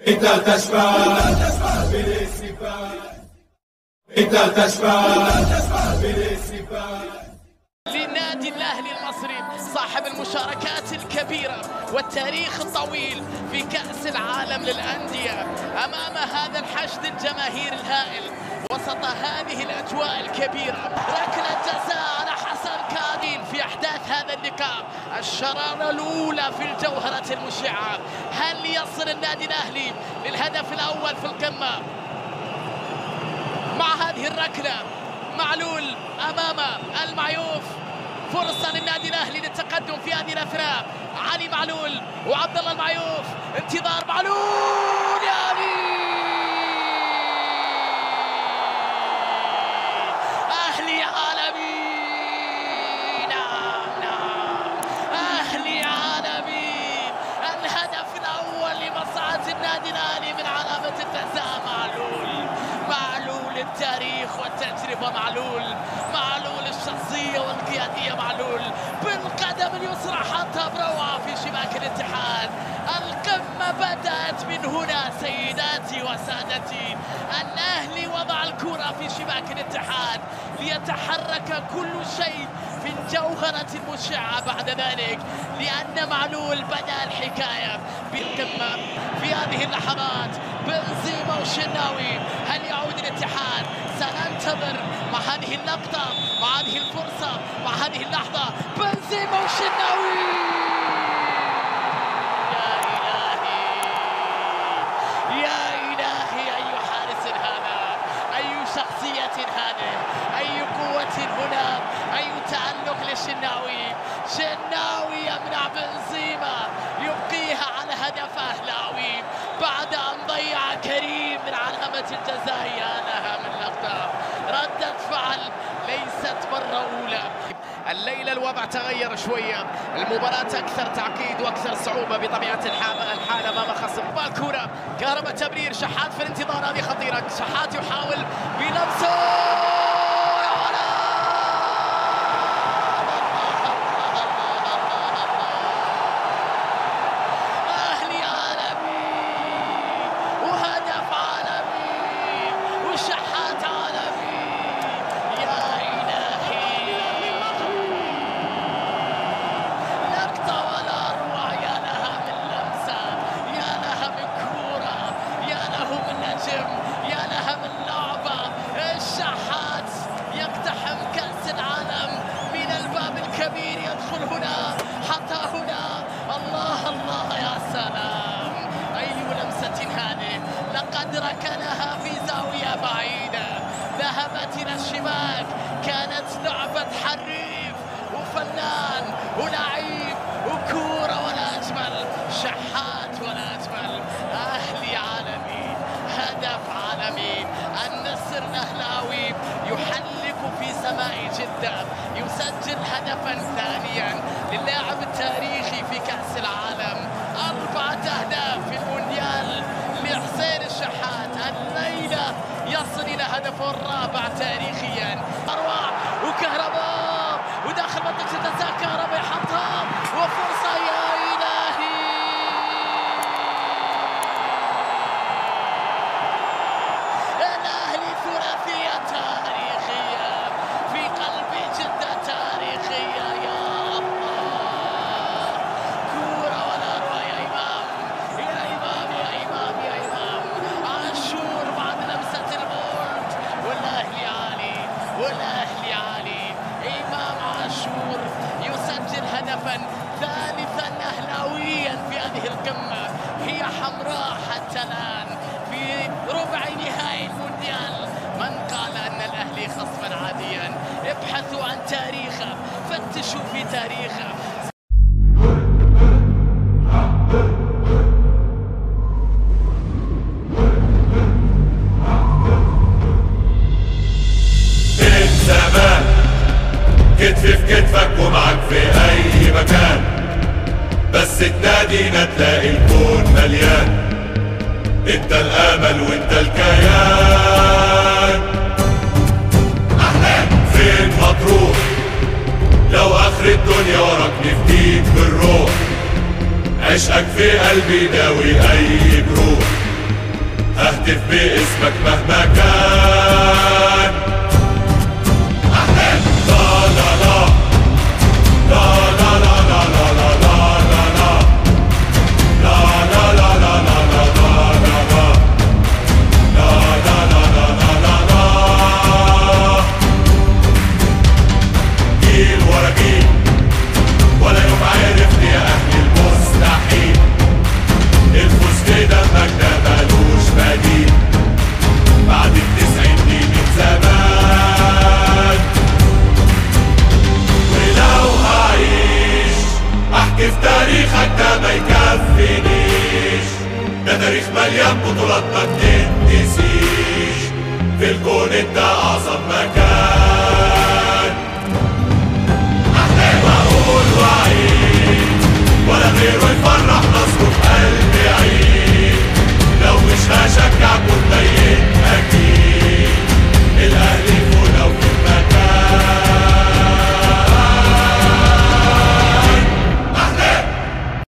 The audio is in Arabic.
انت تشبه انت تشبه للنادي الاهلي المصري صاحب المشاركات الكبيره والتاريخ الطويل في كأس العالم للأندية، امام هذا الحشد الجماهيري الهائل وسط هذه الاجواء الكبيره. ركله جزاء على حسن كادين في احداث هذا اللقاء، الشراره الاولى في الجوهره المشعه. هل يصل النادي الاهلي للهدف الاول في القمه؟ مع هذه الركله معلول امام المعيوف، فرصه للنادي الاهلي للتقدم في هذه الاثناء. علي معلول وعبد الله المعيوف، انتظار معلول يا علي. اهلي عالمي، نعم اهلي عالمي. الهدف الاول لمصعد النادي الاهلي من علامه الجزاء معلول التاريخ والتجربة، معلول الشخصية والقيادية، معلول بالقدم اليسرى حطها بروعة في شباك الاتحاد. القمة بدأت من هنا سيداتي وسادتي. الأهلي وضع الكرة في شباك الاتحاد ليتحرك كل شيء في الجوهرة المشعة بعد ذلك، لأن معلول بدأ الحكاية بالقمة في هذه اللحظات. بنزيما والشناوي، هل يعود الاتحاد؟ سننتظر مع هذه اللقطة، مع هذه الفرصة، مع هذه اللحظة. بنزيما والشناوي، يا إلهي يا إلهي، أي حارس هذا، أي شخصية هذه، أي قوة هنا، أي تألق للشناوي. شناوي يمنع بنزيما، يبقيها على هدف أهلاوي بعد أن ضيع كريم من علامة الجزاء. يا لها من لقطة، ردة فعل ليست مرة أولى. الليلة الوضع تغير شوية، المباراة أكثر تعقيد وأكثر صعوبة بطبيعة الحال أمام خصم. الكرة كهرباء تمرير، شحات في الانتظار، هذه خطيرة. شحات يحاول بلمسه، ركنها في زاوية بعيدة، ذهبت إلى الشباك. كانت لعبة حريف وفنان ولعيب وكورة ولا أجمل، شحات ولا أجمل. أهلي عالمي، هدف عالمي. النسر الأهلاوي يحلق في سماء جدة، يسجل هدفا ثانيا للاعب التاريخي في كأس العالم. 4 أهداف في المونديال لحسين الشحات. الليلة يصل إلى هدفه الرابع تاريخيا. أروع وكهرباء وداخل منطقة الجزاء، كهرباء يحطها وفرصة. يا إلهي، الأهلي ثلاثية تاريخية في قلب جدة تاريخية. يا الله، كورة ولا أروع يا إمام، يا إمام، يا إمام، يا إمام. عاشور بعد لمسة البولت، والأهلي عالي، والأهلي عالي. إمام عاشور يسجل هدفا ثالثا أهلاويا في هذه القمة. هي حمراء حتى الآن في ربع نهائي المونديال. من قال أن الأهلي خصما عاديا؟ ابحثوا عن تاريخه، فتشوا في تاريخه. من زمان كتفي في كتفك ومعك في أي مكان، بس تنادينا تلاقي الكون مليان. انت الامل وانت الكيان. احلام فين مطروح؟ لو اخر الدنيا وراك نفديك بالروح. عشقك في قلبي داوي اي جروح. وهتف باسمك مهما كان. أحلام لا لا لا لا لا لا لا لا لا لا لا لا لا لا لا لا لا. جيل ورا جيل ولا يوم عرفت يا أهل المستحيل، الفوز في دمك ده ملوش بديل بعد ال90 دي من زمان. ولو هعيش أحكي في تاريخك ده ما يكفينيش، ده تاريخ مليان بطولات ما بتتنسيش، في الكون انت أعظم مكان. أحلام أقول وأعيد ولا غيره يفرح نصره في قلبي عيد.